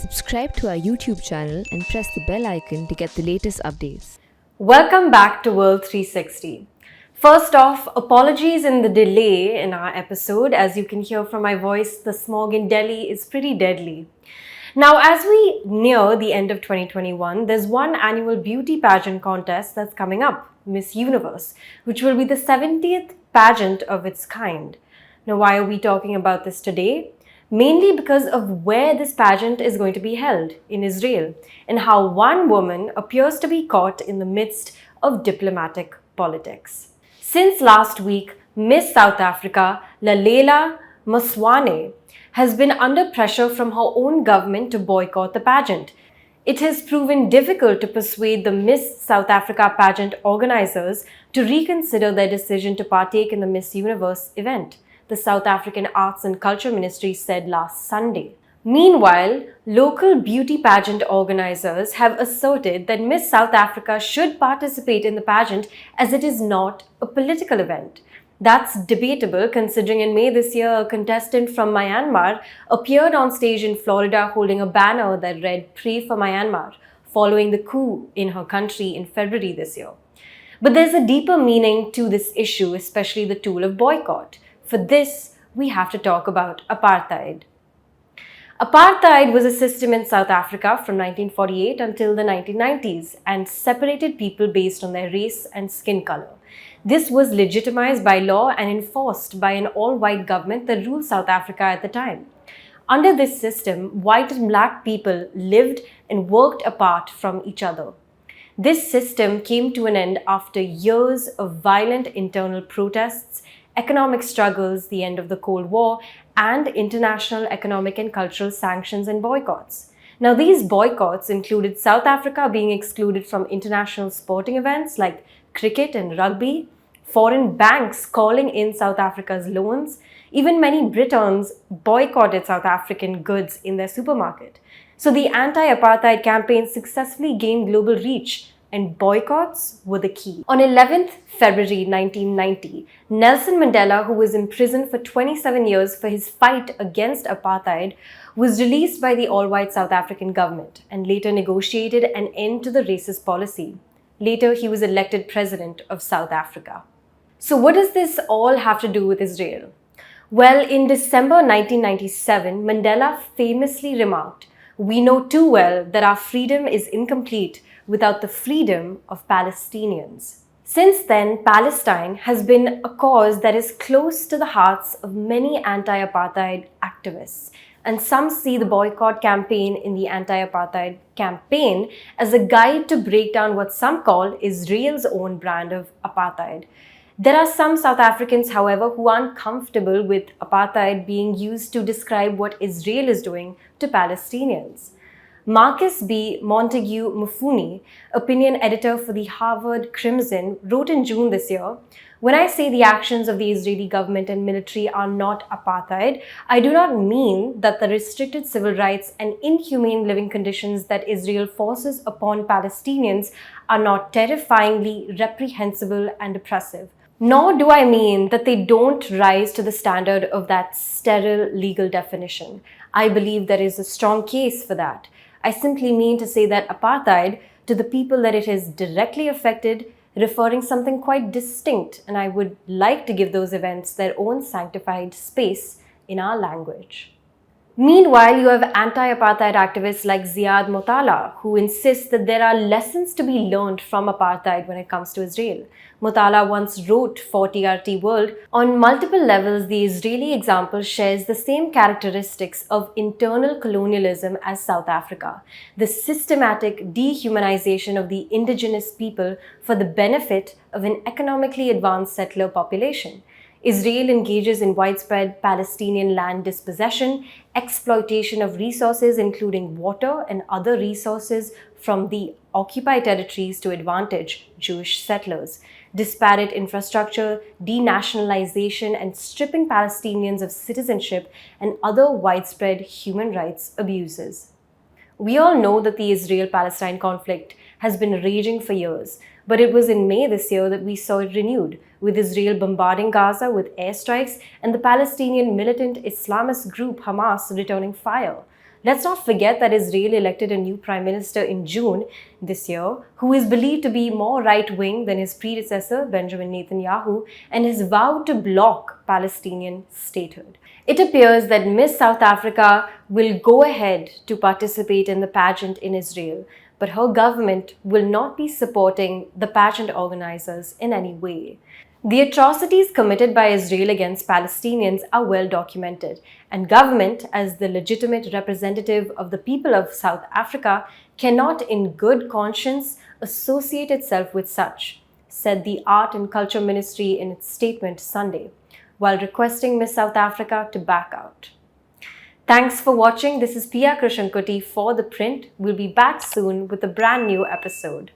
Subscribe to our YouTube channel and press the bell icon to get the latest updates. Welcome back to World 360. First off, apologies in the delay in our episode. As you can hear from my voice, the smog in Delhi is pretty deadly. Now, as we near the end of 2021, there's one annual beauty pageant contest that's coming up, Miss Universe, which will be the 70th pageant of its kind. Now, why are we talking about this today? Mainly because of where this pageant is going to be held, in Israel, and how one woman appears to be caught in the midst of diplomatic politics. Since last week, Miss South Africa Lalela Mswane has been under pressure from her own government to boycott the pageant. It has proven difficult to persuade the Miss South Africa pageant organizers to reconsider their decision to partake in the Miss Universe event, the South African Arts and Culture Ministry said last Sunday. Meanwhile, local beauty pageant organizers have asserted that Miss South Africa should participate in the pageant as it is not a political event. That's debatable considering in May this year, a contestant from Myanmar appeared on stage in Florida holding a banner that read "Pray for Myanmar," following the coup in her country in February this year. But there's a deeper meaning to this issue, especially the tool of boycott. For this, we have to talk about apartheid. Apartheid was a system in South Africa from 1948 until the 1990s and separated people based on their race and skin color. This was legitimized by law and enforced by an all-white government that ruled South Africa at the time. Under this system, white and black people lived and worked apart from each other. This system came to an end after years of violent internal protests, economic struggles, the end of the Cold War, and international economic and cultural sanctions and boycotts. Now, these boycotts included South Africa being excluded from international sporting events like cricket and rugby, foreign banks calling in South Africa's loans, even many Britons boycotted South African goods in their supermarket. So the anti-apartheid campaign successfully gained global reach, and boycotts were the key. On 11th February 1990, Nelson Mandela, who was imprisoned for 27 years for his fight against apartheid, was released by the all-white South African government and later negotiated an end to the racist policy. Later, he was elected president of South Africa. So what does this all have to do with Israel? Well, in December 1997, Mandela famously remarked, "We know too well that our freedom is incomplete without the freedom of Palestinians." Since then, Palestine has been a cause that is close to the hearts of many anti-apartheid activists. And some see the boycott campaign in the anti-apartheid campaign as a guide to break down what some call Israel's own brand of apartheid. There are some South Africans, however, who aren't comfortable with apartheid being used to describe what Israel is doing to Palestinians. Marcus B. Montague Mufuni, opinion editor for the Harvard Crimson, wrote in June this year, "When I say the actions of the Israeli government and military are not apartheid, I do not mean that the restricted civil rights and inhumane living conditions that Israel forces upon Palestinians are not terrifyingly reprehensible and oppressive. Nor do I mean that they don't rise to the standard of that sterile legal definition. I believe there is a strong case for that. I simply mean to say that apartheid, to the people that it has directly affected, referring something quite distinct, and I would like to give those events their own sanctified space in our language." Meanwhile, you have anti-apartheid activists like Ziad Motala, who insist that there are lessons to be learned from apartheid when it comes to Israel. Motala once wrote for TRT World, "On multiple levels, the Israeli example shares the same characteristics of internal colonialism as South Africa, the systematic dehumanization of the indigenous people for the benefit of an economically advanced settler population. Israel engages in widespread Palestinian land dispossession, exploitation of resources including water and other resources from the occupied territories to advantage Jewish settlers, disparate infrastructure, denationalization, and stripping Palestinians of citizenship and other widespread human rights abuses." We all know that the Israel-Palestine conflict has been raging for years, but it was in May this year that we saw it renewed, with Israel bombarding Gaza with airstrikes and the Palestinian militant Islamist group Hamas returning fire. Let's not forget that Israel elected a new prime minister in June this year, who is believed to be more right-wing than his predecessor, Benjamin Netanyahu, and has vowed to block Palestinian statehood. It appears that Miss South Africa will go ahead to participate in the pageant in Israel, but her government will not be supporting the pageant organizers in any way. The atrocities committed by Israel against Palestinians are well documented, and government, as the legitimate representative of the people of South Africa, cannot in good conscience associate itself with such, said the Art and Culture Ministry in its statement Sunday, while requesting Miss South Africa to back out. Thanks for watching. This is Pia Krishnankutty for ThePrint. We'll be back soon with a brand new episode.